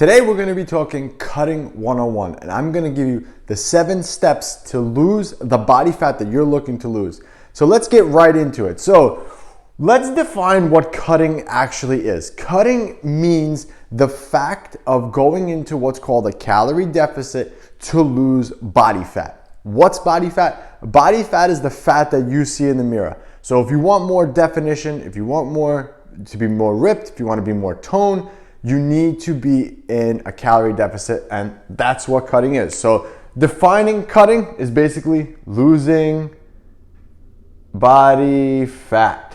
Today we're going to be talking cutting 101, and I'm going to give you the 7 steps to lose the body fat that you're looking to lose. So let's get right into it. So let's define what cutting actually is. Cutting means the fact of going into what's called a calorie deficit to lose body fat. What's body fat? Body fat is the fat that you see in the mirror. So if you want more definition, if you want to be more ripped, if you want to be more toned, you need to be in a calorie deficit, and that's what cutting is. So defining cutting is basically losing body fat.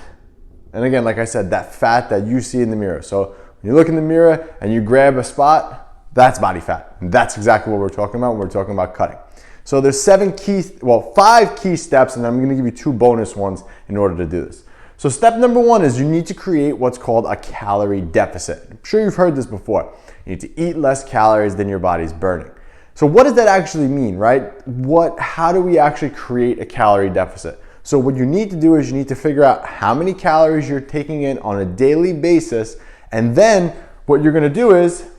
And again, like I said, that fat that you see in the mirror. So when you look in the mirror and you grab a spot, that's body fat. And that's exactly what we're talking about when we're talking about cutting. So there's 5 key steps, and I'm gonna give you 2 bonus ones in order to do this. So step number 1 is you need to create what's called a calorie deficit. I'm sure you've heard this before. You need to eat less calories than your body's burning. So what does that actually mean, right? How do we actually create a calorie deficit? So what you need to do is you need to figure out how many calories you're taking in on a daily basis, and then what you're gonna do is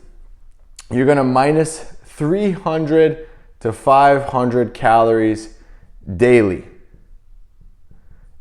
you're gonna minus 300 to 500 calories daily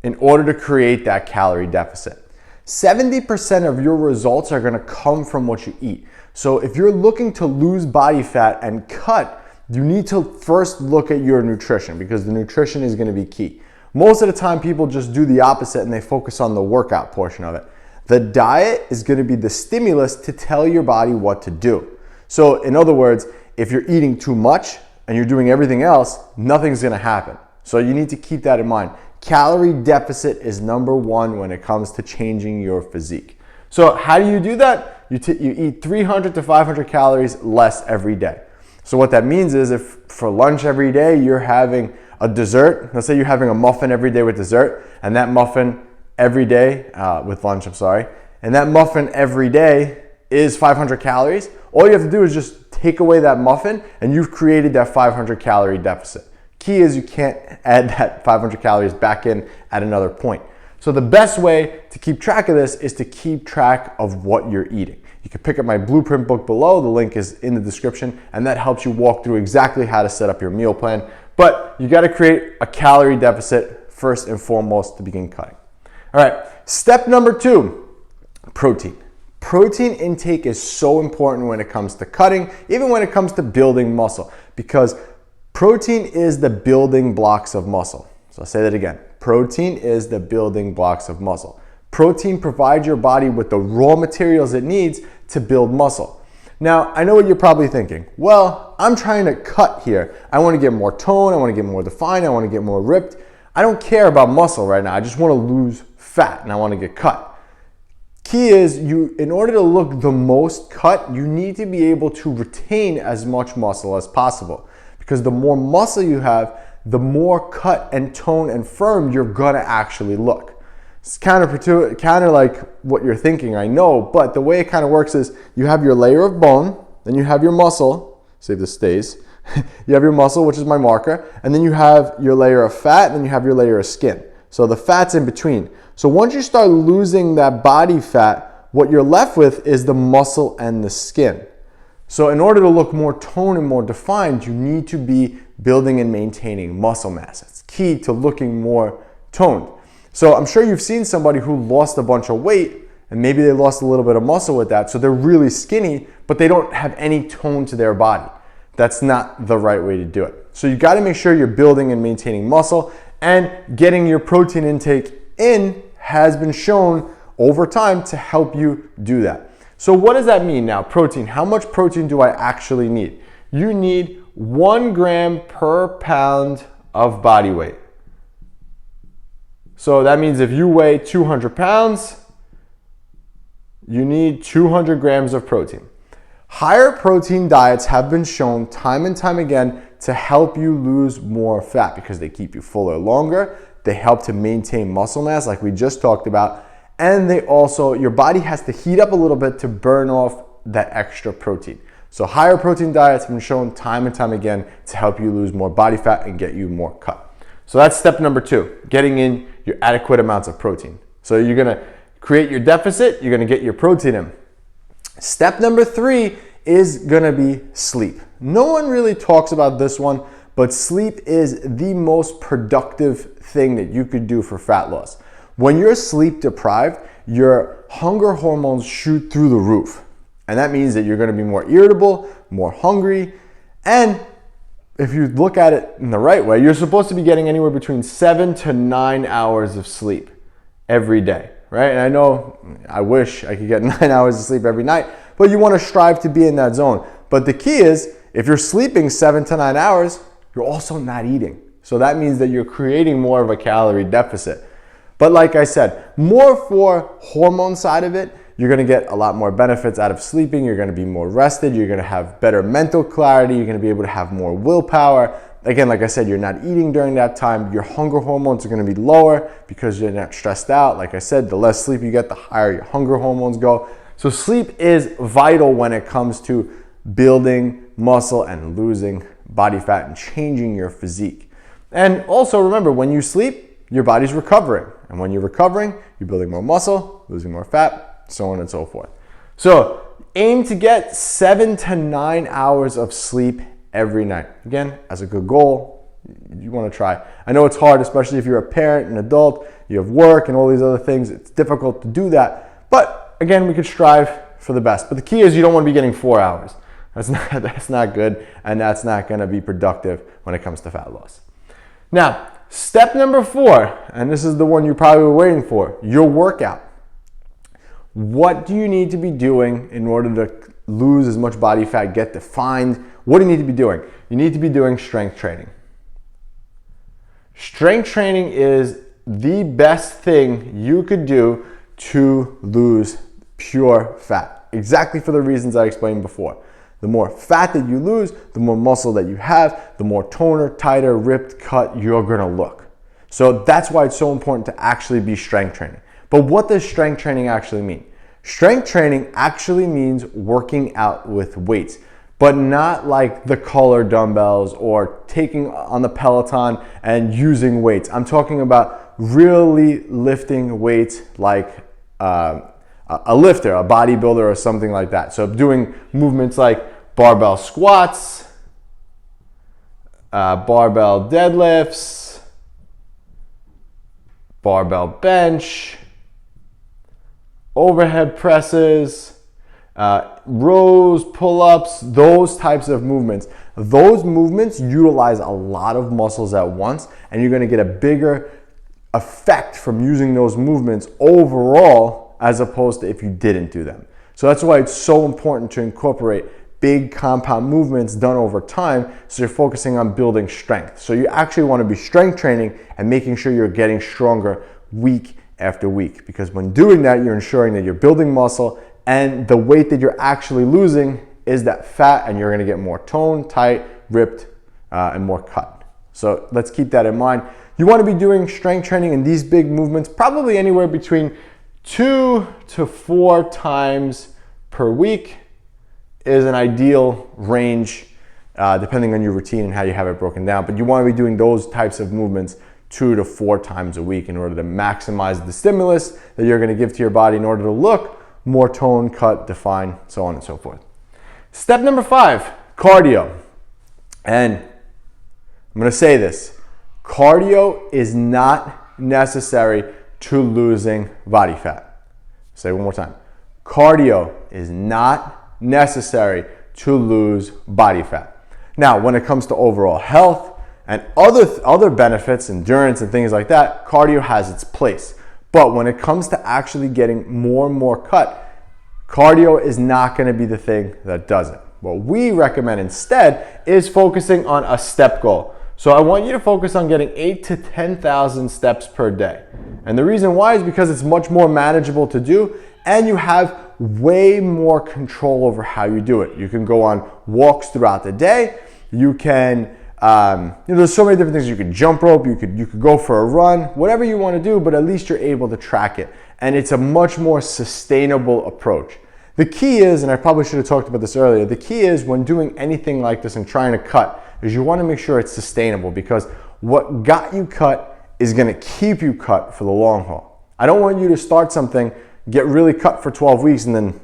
in order to create that calorie deficit. 70% of your results are gonna come from what you eat. So if you're looking to lose body fat and cut, you need to first look at your nutrition, because the nutrition is gonna be key. Most of the time people just do the opposite and they focus on the workout portion of it. The diet is gonna be the stimulus to tell your body what to do. So in other words, if you're eating too much and you're doing everything else, nothing's gonna happen. So you need to keep that in mind. Calorie deficit is number 1 when it comes to changing your physique. So how do you do that? You eat 300 to 500 calories less every day. So what that means is if for lunch every day you're having a dessert, let's say you're having a muffin every day with dessert, and that muffin every day, with lunch, and that muffin every day is 500 calories, all you have to do is just take away that muffin and you've created that 500 calorie deficit. Key is you can't add that 500 calories back in at another point. So the best way to keep track of this is to keep track of what you're eating. You can pick up my blueprint book below, the link is in the description, and that helps you walk through exactly how to set up your meal plan. But you gotta create a calorie deficit first and foremost to begin cutting. All right, step number 2, protein. Protein intake is so important when it comes to cutting, even when it comes to building muscle, because protein is the building blocks of muscle. So I'll say that again. Protein is the building blocks of muscle. Protein provides your body with the raw materials it needs to build muscle. Now, I know what you're probably thinking. Well, I'm trying to cut here. I want to get more tone, I want to get more defined, I want to get more ripped. I don't care about muscle right now. I just want to lose fat and I want to get cut. Key is in order to look the most cut, you need to be able to retain as much muscle as possible. Because the more muscle you have, the more cut and tone and firm you're gonna actually look. It's kind of like what you're thinking, I know, but the way it kind of works is you have your layer of bone, then you have your muscle, see if this stays. You have your muscle, which is my marker, and then you have your layer of fat, and then you have your layer of skin. So the fat's in between. So once you start losing that body fat, what you're left with is the muscle and the skin. So in order to look more toned and more defined, you need to be building and maintaining muscle mass. It's key to looking more toned. So I'm sure you've seen somebody who lost a bunch of weight and maybe they lost a little bit of muscle with that. So they're really skinny, but they don't have any tone to their body. That's not the right way to do it. So you gotta make sure you're building and maintaining muscle, and getting your protein intake in has been shown over time to help you do that. So what does that mean now? Protein, how much protein do I actually need? You need 1 gram per pound of body weight. So that means if you weigh 200 pounds, you need 200 grams of protein. Higher protein diets have been shown time and time again to help you lose more fat because they keep you fuller longer, they help to maintain muscle mass like we just talked about, and your body has to heat up a little bit to burn off that extra protein. So higher protein diets have been shown time and time again to help you lose more body fat and get you more cut. So that's step number 2, getting in your adequate amounts of protein. So you're gonna create your deficit, you're gonna get your protein in. Step number 3 is gonna be sleep. No one really talks about this one, but sleep is the most productive thing that you could do for fat loss. When you're sleep deprived, your hunger hormones shoot through the roof. And that means that you're gonna be more irritable, more hungry, and if you look at it in the right way, you're supposed to be getting anywhere between 7 to 9 hours of sleep every day, right? And I know, I wish I could get 9 hours of sleep every night, but you wanna strive to be in that zone. But the key is, if you're sleeping 7 to 9 hours, you're also not eating. So that means that you're creating more of a calorie deficit. But like I said, more for hormone side of it, you're gonna get a lot more benefits out of sleeping. You're gonna be more rested. You're gonna have better mental clarity. You're gonna be able to have more willpower. Again, like I said, you're not eating during that time. Your hunger hormones are gonna be lower because you're not stressed out. Like I said, the less sleep you get, the higher your hunger hormones go. So sleep is vital when it comes to building muscle and losing body fat and changing your physique. And also remember, when you sleep, your body's recovering. And when you're recovering, you're building more muscle, losing more fat, so on and so forth. So aim to get 7 to 9 hours of sleep every night. Again, as a good goal, you want to try. I know it's hard, especially if you're a parent, an adult, you have work and all these other things. It's difficult to do that. But again, we could strive for the best. But the key is you don't want to be getting 4 hours. That's not good, and that's not going to be productive when it comes to fat loss. Now, step number 4, and this is the one you probably were waiting for, your workout. What do you need to be doing in order to lose as much body fat, get defined? What do you need to be doing? You need to be doing strength training. Strength training is the best thing you could do to lose pure fat, exactly for the reasons I explained before. The more fat that you lose, the more muscle that you have, the more toner, tighter, ripped, cut you're gonna look. So that's why it's so important to actually be strength training. But what does strength training actually mean? Strength training actually means working out with weights, but not like the color dumbbells or taking on the Peloton and using weights. I'm talking about really lifting weights like a lifter, a bodybuilder or something like that. So doing movements like barbell squats, barbell deadlifts, barbell bench, overhead presses, rows, pull-ups, those types of movements. Those movements utilize a lot of muscles at once, and you're gonna get a bigger effect from using those movements overall as opposed to if you didn't do them. So that's why it's so important to incorporate big compound movements done over time, so you're focusing on building strength. So you actually want to be strength training and making sure you're getting stronger week after week, because when doing that, you're ensuring that you're building muscle and the weight that you're actually losing is that fat, and you're going to get more toned, tight, ripped, and more cut. So let's keep that in mind. You want to be doing strength training in these big movements probably anywhere between 2 to 4 times per week is an ideal range, depending on your routine and how you have it broken down. But you want to be doing those types of movements 2 to 4 times a week in order to maximize the stimulus that you're going to give to your body in order to look more toned, cut, defined, so on and so forth. Step number 5, cardio. And I'm going to say this, cardio is not necessary to losing body fat. Say it one more time. Cardio is not necessary to lose body fat. Now, when it comes to overall health and other benefits, endurance and things like that, cardio has its place. But when it comes to actually getting more and more cut, cardio is not going to be the thing that does it. What we recommend instead is focusing on a step goal. So I want you to focus on getting 8 to 10,000 steps per day. And the reason why is because it's much more manageable to do, and you have way more control over how you do it. You can go on walks throughout the day. You can, there's so many different things. You could jump rope, you could go for a run, whatever you want to do, but at least you're able to track it. And it's a much more sustainable approach. The key is, and I probably should have talked about this earlier, the key is when doing anything like this and trying to cut, is you want to make sure it's sustainable, because what got you cut is going to keep you cut for the long haul. I don't want you to start something, get really cut for 12 weeks, and then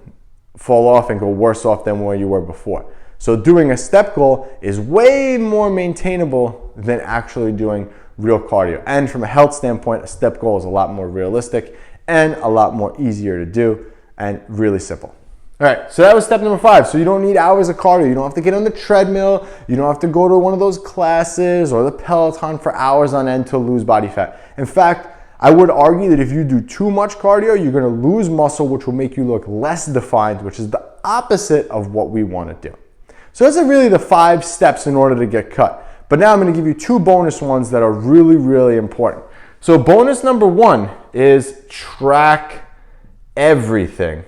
fall off and go worse off than where you were before. So doing a step goal is way more maintainable than actually doing real cardio. And from a health standpoint, a step goal is a lot more realistic and a lot more easier to do and really simple. All right, so that was step number 5. So you don't need hours of cardio. You don't have to get on the treadmill. You don't have to go to one of those classes or the Peloton for hours on end to lose body fat. In fact, I would argue that if you do too much cardio, you're gonna lose muscle, which will make you look less defined, which is the opposite of what we wanna do. So those are really the 5 steps in order to get cut. But now I'm gonna give you 2 bonus ones that are really, really important. So bonus number 1 is track everything.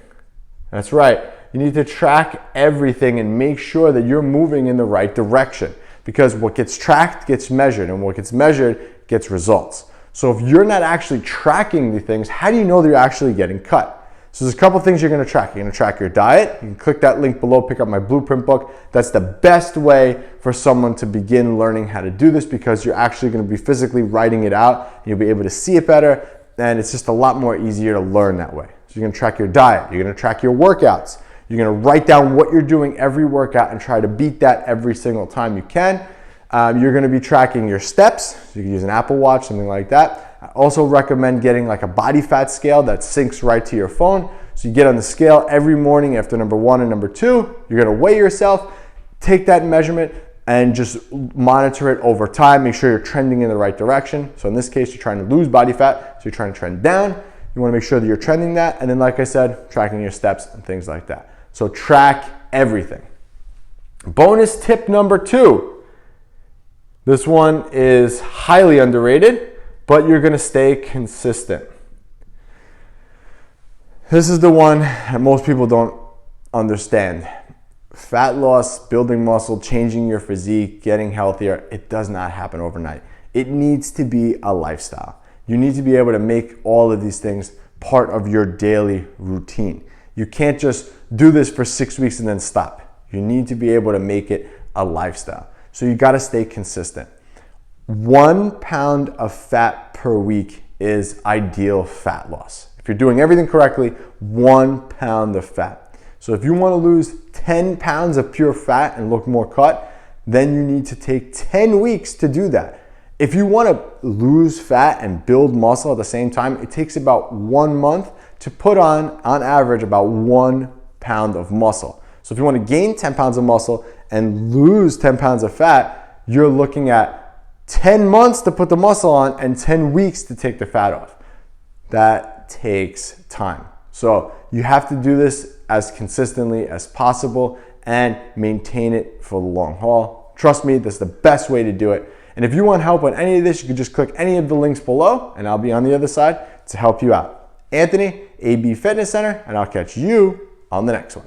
That's right. You need to track everything and make sure that you're moving in the right direction, because what gets tracked gets measured, and what gets measured gets results. So if you're not actually tracking the things, how do you know that you're actually getting cut? So there's a couple things you're gonna track. You're gonna track your diet. You can click that link below, pick up my blueprint book. That's the best way for someone to begin learning how to do this, because you're actually gonna be physically writing it out, and you'll be able to see it better, and it's just a lot more easier to learn that way. So you're gonna track your diet. You're gonna track your workouts. You're gonna write down what you're doing every workout and try to beat that every single time you can. You're gonna be tracking your steps. So you can use an Apple Watch, something like that. I also recommend getting like a body fat scale that syncs right to your phone. So you get on the scale every morning after number 1 and number 2. You're gonna weigh yourself, take that measurement, and just monitor it over time. Make sure you're trending in the right direction. So in this case, you're trying to lose body fat, so you're trying to trend down. You wanna make sure that you're trending that. And then, like I said, tracking your steps and things like that. So track everything. Bonus tip number 2. This one is highly underrated, but you're gonna stay consistent. This is the one that most people don't understand. Fat loss, building muscle, changing your physique, getting healthier, it does not happen overnight. It needs to be a lifestyle. You need to be able to make all of these things part of your daily routine. You can't just do this for 6 weeks and then stop. You need to be able to make it a lifestyle. So you gotta stay consistent. 1 pound of fat per week is ideal fat loss. If you're doing everything correctly, 1 pound of fat. So if you wanna lose 10 pounds of pure fat and look more cut, then you need to take 10 weeks to do that. If you wanna lose fat and build muscle at the same time, it takes about 1 month to put on average, about 1 pound of muscle. So if you wanna gain 10 pounds of muscle and lose 10 pounds of fat, you're looking at 10 months to put the muscle on and 10 weeks to take the fat off. That takes time. So you have to do this as consistently as possible and maintain it for the long haul. Trust me, this is the best way to do it. And if you want help on any of this, you can just click any of the links below and I'll be on the other side to help you out. Anthony, AB Fitness Center, and I'll catch you on the next one.